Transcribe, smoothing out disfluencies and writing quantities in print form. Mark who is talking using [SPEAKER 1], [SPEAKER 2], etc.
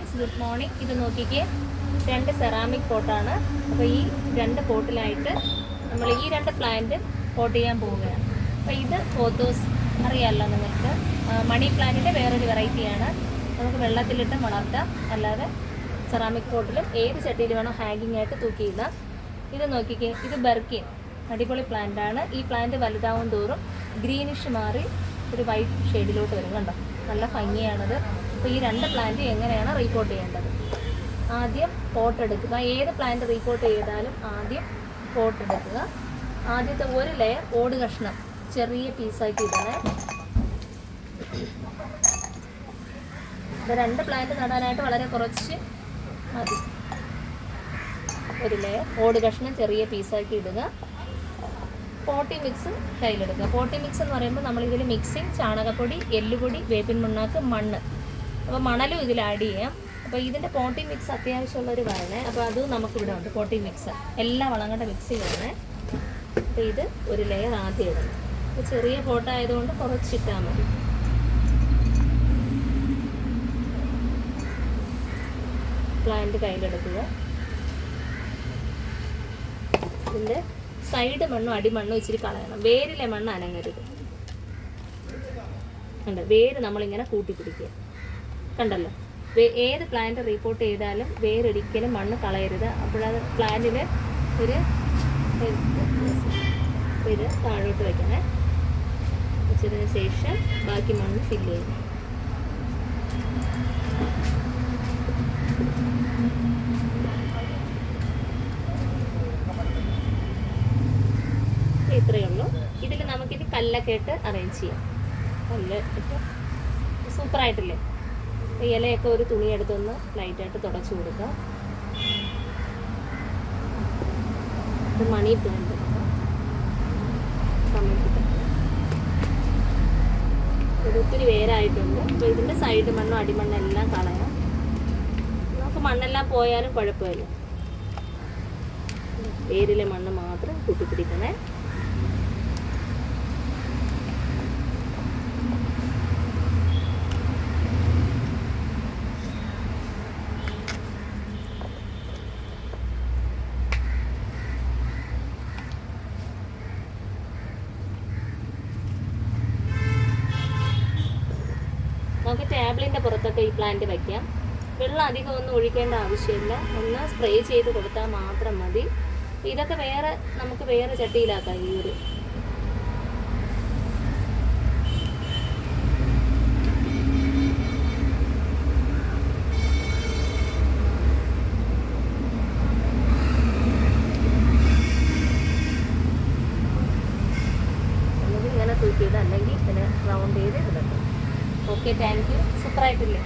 [SPEAKER 1] Friends, good morning. ഇത് നോക്കിക്കേ, 2 ceramic പോട്ടാണ്. അപ്പോൾ ഈ 2 പോട്ടിലായിട്ട് നമ്മൾ ഈ 2 പ്ലാന്റ് പോട്ട് ചെയ്യാൻ പോവുകയാണ്. അപ്പോൾ ഇത് പോത്തോസ് അറിയാമല്ലോ നിങ്ങൾക്ക്, മണി പ്ലാന്റിൻ്റെ വേറൊരു വെറൈറ്റിയാണ്. നമുക്ക് വെള്ളത്തിലിട്ട് വളർത്താം, അല്ലാതെ സെറാമിക് പോട്ടിലും ഏത് ചട്ടിയിൽ വേണോ ഹാങ്ങിങ് ആയിട്ട് തൂക്കിയിടാം. ഇത് നോക്കിക്കേ, ഇത് ബെർക്കിൻ, അടിപൊളി പ്ലാന്റാണ്. ഈ പ്ലാന്റ് വലുതാവും തോറും ഗ്രീനിഷ് മാറി ഒരു വൈറ്റ് ഷെയ്ഡിലോട്ട് വരും. കണ്ടോ, നല്ല ഭംഗിയാണത്. അപ്പോൾ ഈ 2 പ്ലാന്റ് എങ്ങനെയാണ് റീപോർട്ട് ചെയ്യേണ്ടത്? ആദ്യം പോട്ട് എടുക്കുക. ഏത് പ്ലാന്റ് റീപോർട്ട് ചെയ്താലും ആദ്യം പോട്ട് എടുക്കുക. ആദ്യത്തെ ഒരു ലെയർ ഓട് കഷ്ണം ചെറിയ പീസാക്കി ഇടണേ. ഇപ്പോൾ 2 പ്ലാന്റ് നടാനായിട്ട് വളരെ കുറച്ച് മതി. ഒരു ലെയർ ഓട് കഷ്ണം ചെറിയ പീസാക്കി ഇടുക. പോട്ടി മിക്സ് കയ്യിലെടുക്കുക. പോട്ടി മിക്സ് എന്ന് പറയുമ്പോൾ നമ്മളിതിൽ മിക്സിങ് ചാണകപ്പൊടി, എല്ലുപൊടി, വേപ്പിൻ പിണ്ണാക്ക്, മണ്ണ്, അപ്പോൾ മണലും ഇതിൽ ആഡ് ചെയ്യാം. അപ്പോൾ ഇതിൻ്റെ പോട്ടി മിക്സ് അത്യാവശ്യമുള്ളൊരു വരണേ. അപ്പോൾ അതും നമുക്കിവിടെ ഉണ്ട്, പോട്ടി മിക്സ്. എല്ലാ വളങ്ങളുടെ മിക്സ് ചെയ്യണേ. അപ്പോൾ ഇത് ഒരു ലെയർ ആദ്യം ഇടണം. അപ്പോൾ ചെറിയ പോട്ടായതുകൊണ്ട് കുറച്ചിട്ടാൽ മതി. പ്ലാന്റ് കയ്യിലെടുക്കുക. ഇതിൻ്റെ സൈഡ് മണ്ണും അടിമണ്ണും ഇച്ചിരി കളയണം. വേരിലെ മണ്ണ് അനങ്ങരുത്. കണ്ടോ, വേര് നമ്മളിങ്ങനെ കൂട്ടിപ്പിടിക്കുക. കണ്ടല്ലോ, ഏത് പ്ലാന്റ് റീപോർട്ട് ചെയ്താലും വേരൊരിക്കലും മണ്ണ് കളയരുത്. അപ്പോഴത് പ്ലാന്റിന് ഒരു ഇത് താഴോട്ട് വയ്ക്കണേ. വെച്ചതിന് ശേഷം ബാക്കി മണ്ണ് ഫില്ല് ചെയ്യും. ഇത്രയേ ഉള്ളൂ. ഇതിൽ നമുക്കിത് കല്ലൊക്കെ ഇട്ട് അറേഞ്ച് ചെയ്യാം. കല്ല് ഇട്ട് സൂപ്പറായിട്ടില്ലേ? ഇലയൊക്കെ ഒരു തുണി എടുത്തൊന്ന് ലൈറ്റായിട്ട് തുടച്ചു കൊടുക്കുക. ഇത് മണി പ്ലാന്റ് ഇത് ഒത്തിരി വേരായിട്ടുണ്ട്. അപ്പോൾ ഇതിൻ്റെ സൈഡ് മണ്ണും അടിമണ്ണും എല്ലാം കളയാം. നമുക്ക് മണ്ണെല്ലാം പോയാലും കുഴപ്പമില്ല. വേരിലെ മണ്ണ് മാത്രം കൂട്ടിപ്പിടിക്കണേ. നമുക്ക് ടേബിളിൻ്റെ പുറത്തൊക്കെ ഈ പ്ലാന്റ് വയ്ക്കാം. വെള്ളം അധികം ഒന്നും ഒഴിക്കേണ്ട ആവശ്യമില്ല. ഒന്ന് സ്പ്രേ ചെയ്ത് കൊടുത്താൽ മാത്രം മതി. ഇതൊക്കെ നമുക്ക് വേറെ ചട്ടിയിലാക്കാം. ഈ ഒരു ഇങ്ങനെ തൂക്കിയത്, അല്ലെങ്കിൽ ഇതിനെ റൗണ്ട് ചെയ്ത് ഇടണം. Okay, thank you. സൂപ്പറായിട്ടില്ലേ?